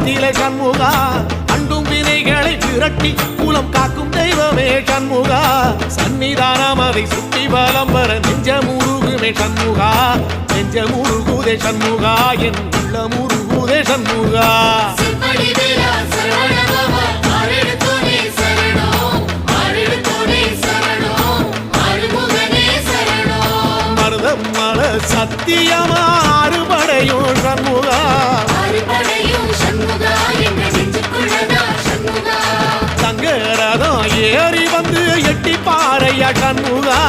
நிலை சண்முகா அண்டும் வினைகளை விரட்டி குலம் காக்கும் தெய்வமே சண்முகா சன்னிதானம் அதை சுற்றி பலம் வர நெஞ்சமுருகுமே சண்முகா நெஞ்சமுருகுதே சண்முகா என் உள்ளமுருகுதே சண்முகா மருதமல சத்தியமா அறுபடையும் சண்முகா தங்கரதம் ஏறி வந்து எட்டி பாறையா சண்முகா